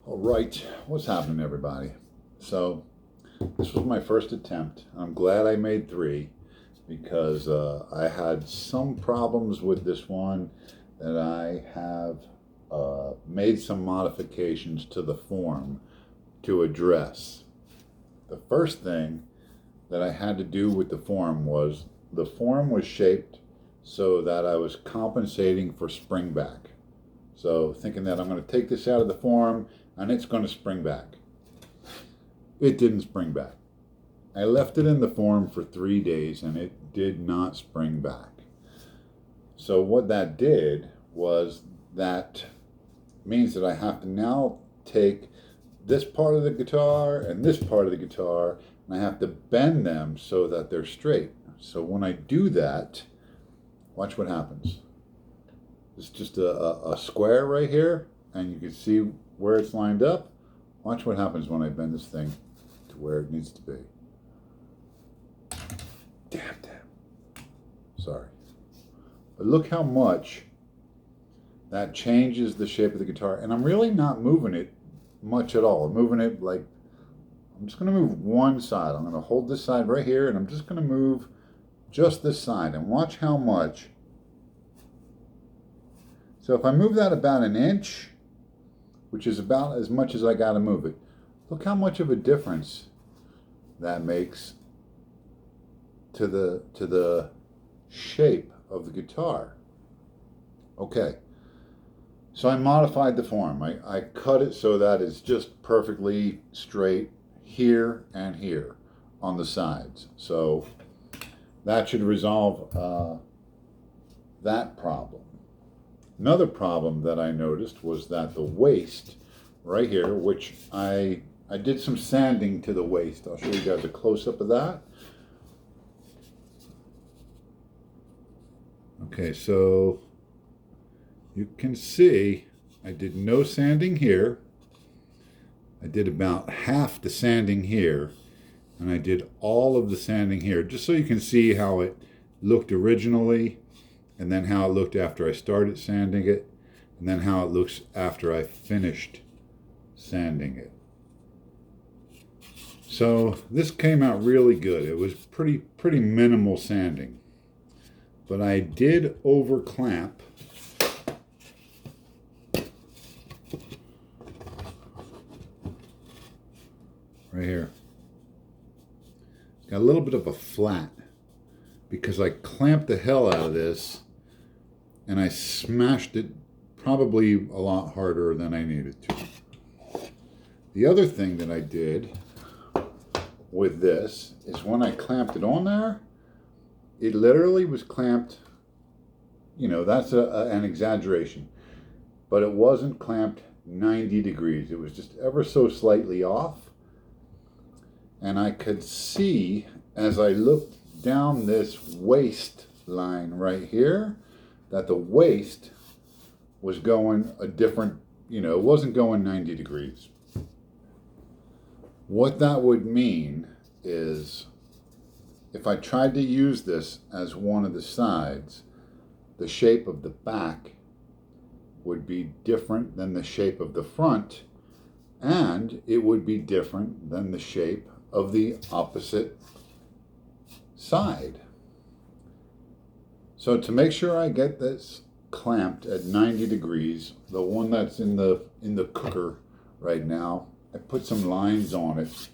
All right, what's happening, everybody? So, this was my first attempt. I'm glad I made three because I had some problems with this one that I have made some modifications to the form to address. The first thing that I had to do with the form was the form was shaped so that I was compensating for spring back. So thinking that I'm going to take this out of the form and it's going to spring back. It didn't spring back. I left it in the form for 3 days and it did not spring back. So what that did was that means that I have to now take this part of the guitar and this part of the guitar and I have to bend them so that they're straight. So when I do that, watch what happens. It's just a square right here, and you can see where it's lined up. Watch what happens when I bend this thing to where it needs to be. Damn. Sorry. But look how much that changes the shape of the guitar. And I'm really not moving it much at all. I'm moving it like, I'm just going to move one side. I'm going to hold this side right here, and I'm just going to move just this side. And watch how much. So if I move that about an inch, which is about as much as I got to move it, look how much of a difference that makes to the shape of the guitar. Okay, so I modified the form. I cut it so that it's just perfectly straight here and here on the sides. So that should resolve that problem. Another problem that I noticed was that the waist right here, which I did some sanding to the waist. I'll show you guys a close-up of that. Okay, so you can see I did no sanding here. I did about half the sanding here, and I did all of the sanding here, just so you can see how it looked originally, and then how it looked after I started sanding it, and then how it looks after I finished sanding it. So this came out really good. It was pretty minimal sanding. But I did over clamp right here. It's got a little bit of a flat because I clamped the hell out of this and I smashed it probably a lot harder than I needed to. The other thing that I did with this is when I clamped it on there, it literally was clamped, you know, that's an exaggeration, but it wasn't clamped 90 degrees. It was just ever so slightly off. And I could see as I looked down this waist line right here, that the waist was going a different, you know, it wasn't going 90 degrees. What that would mean is if I tried to use this as one of the sides, the shape of the back would be different than the shape of the front, and it would be different than the shape of the opposite side. So to make sure I get this clamped at 90 degrees, the one that's in the cooker right now, I put some lines on it,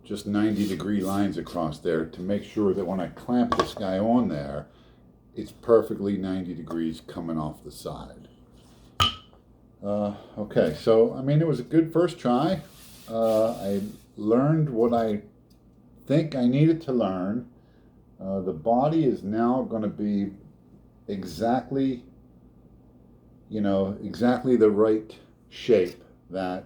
just 90-degree lines across there to make sure that when I clamp this guy on there, it's perfectly 90 degrees coming off the side. Okay, so I mean, it was a good first try. I learned what I think I needed to learn. The body is now going to be exactly, you know, exactly the right shape that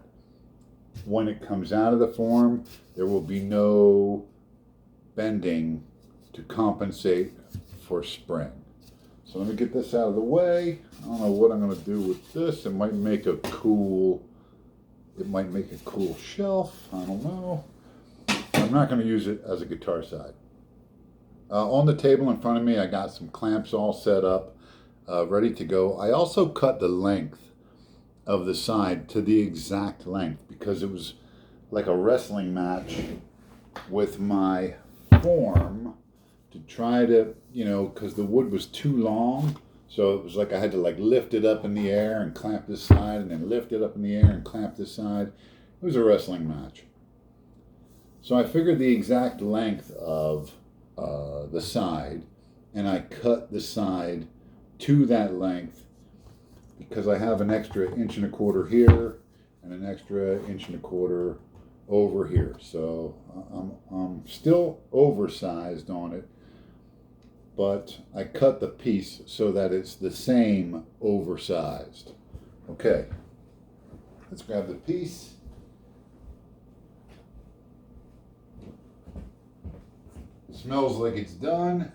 when it comes out of the form, there will be no bending to compensate for spring. So let me get this out of the way. I don't know what I'm going to do with this. It might make a cool shelf. I don't know. I'm not going to use it as a guitar side. On the table in front of me, I got some clamps all set up, ready to go. I also cut the length of the side to the exact length, because it was like a wrestling match with my form to try to, you know, because the wood was too long. So it was like I had to like lift it up in the air and clamp this side, and then lift it up in the air and clamp this side. It was a wrestling match. So I figured the exact length of the side, and I cut the side to that length, because I have an extra 1.25 inches here and an extra 1.25 inches over here. So I'm still oversized on it, but I cut the piece so that it's the same oversized. Okay, let's grab the piece. It smells like it's done.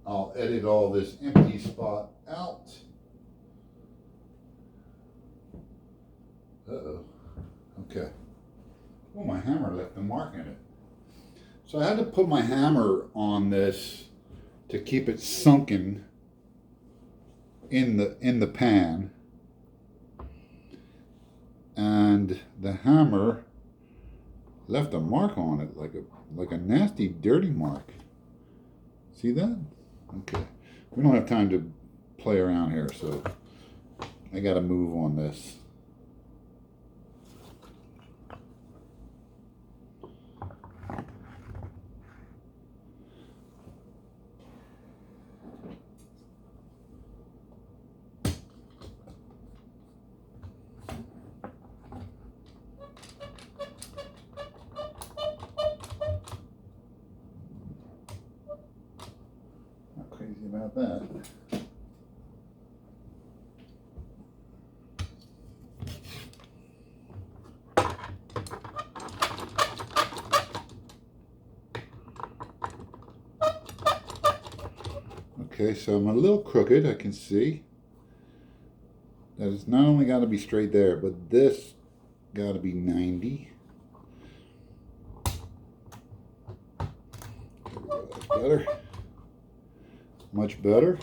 I'll edit all this empty spot out. Uh-oh. Okay. Oh, my hammer left a mark in it. So I had to put my hammer on this to keep it sunken in the pan. And the hammer left a mark on it, like a nasty dirty mark. See that? Okay. We don't have time to play around here, so I gotta move on this. Not crazy about that. Okay, so I'm a little crooked, I can see. That it's not only got to be straight there, but this got to be 90. That's better. Much better.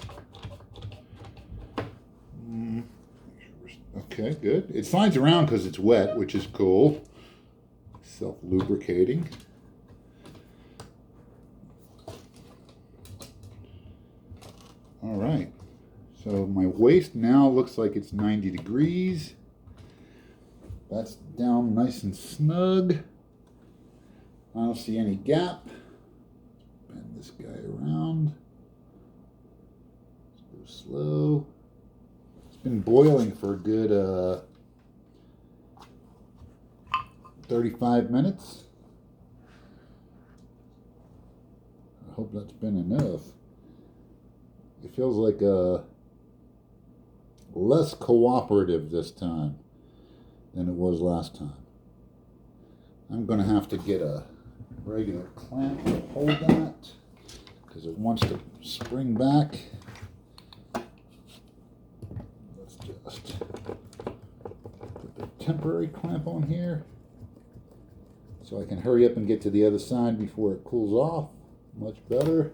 Okay, good. It slides around because it's wet, which is cool. Self-lubricating. All right, so my waist now looks like it's 90 degrees. That's down nice and snug. I don't see any gap. Bend this guy around. Let's go slow. It's been boiling for a good 35 minutes. I hope that's been enough. It feels like less cooperative this time than it was last time. I'm going to have to get a regular clamp to hold that, because it wants to spring back. Let's just put the temporary clamp on here so I can hurry up and get to the other side before it cools off. Much better.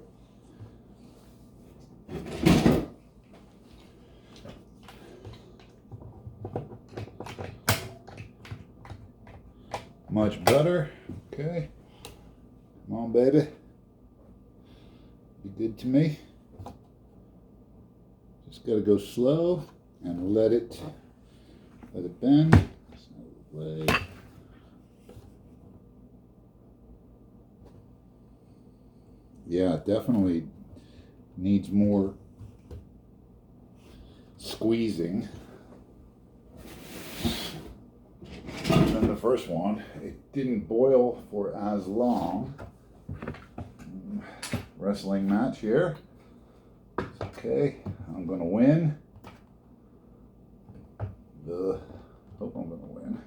Much better. Okay. Come on, baby. Be good to me. Just gotta go slow and let it bend. Way. Yeah, it definitely needs more squeezing than the first one. It didn't boil for as long. Wrestling match here. Okay, I'm gonna win. Hope I'm gonna win.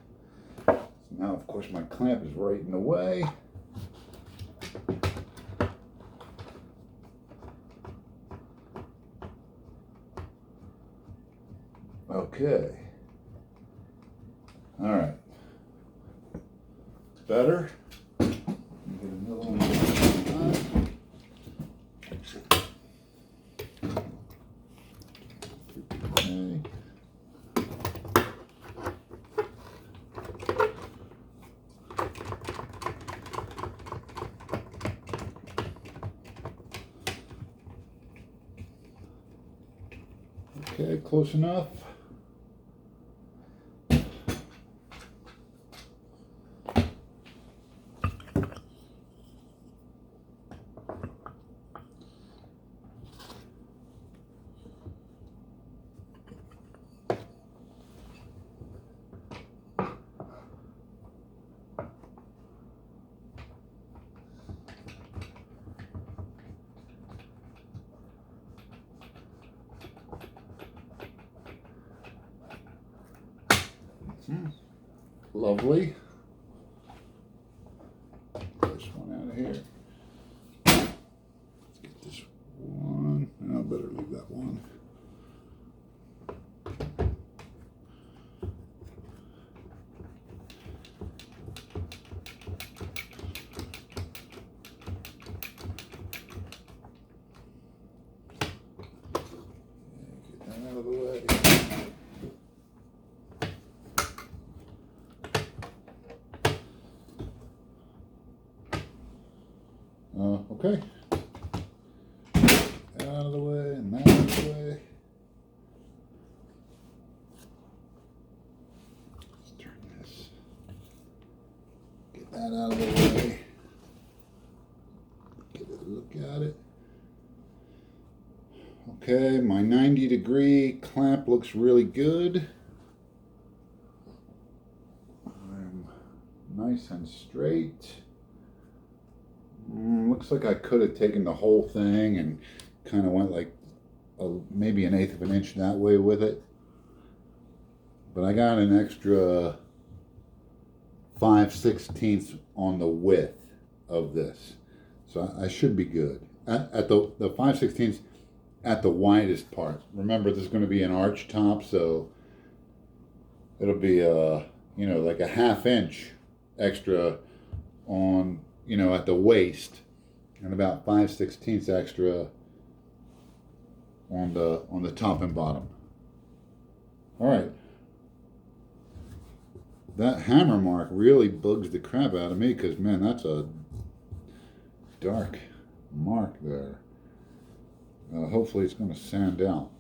So now, of course, my clamp is right in the way. Okay. All right. Better. Okay, close enough. Lovely. Get this one out of here. Let's get this one. I better leave that one. Get that out of the way. Okay. That out of the way and that out of the way. Let's turn this. Get that out of the way. Get a look at it. Okay, my 90-degree clamp looks really good. I'm nice and straight. Looks like I could have taken the whole thing and kind of went like maybe 1/8 of an inch that way with it. But I got an extra 5/16 on the width of this. So I should be good. At the 5/16 at the widest part. Remember, this is going to be an arch top, so it'll be like a 1/2 inch extra on, at the waist, and about 5/16 extra on the top and bottom. All right. That hammer mark really bugs the crap out of me because, man, that's a dark mark there. Hopefully it's going to sand out.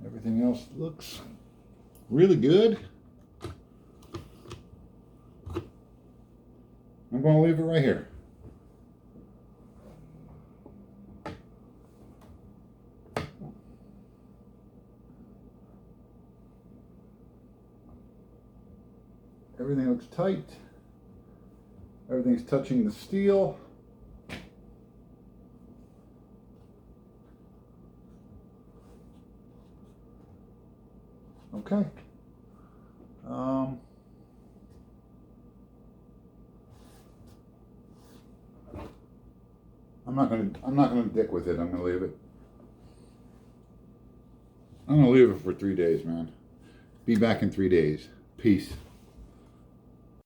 Everything else looks really good. I'm going to leave it right here. Everything looks tight. Everything's touching the steel. Okay. I'm not gonna dick with it. I'm gonna leave it. I'm gonna leave it for 3 days, man. Be back in 3 days. Peace.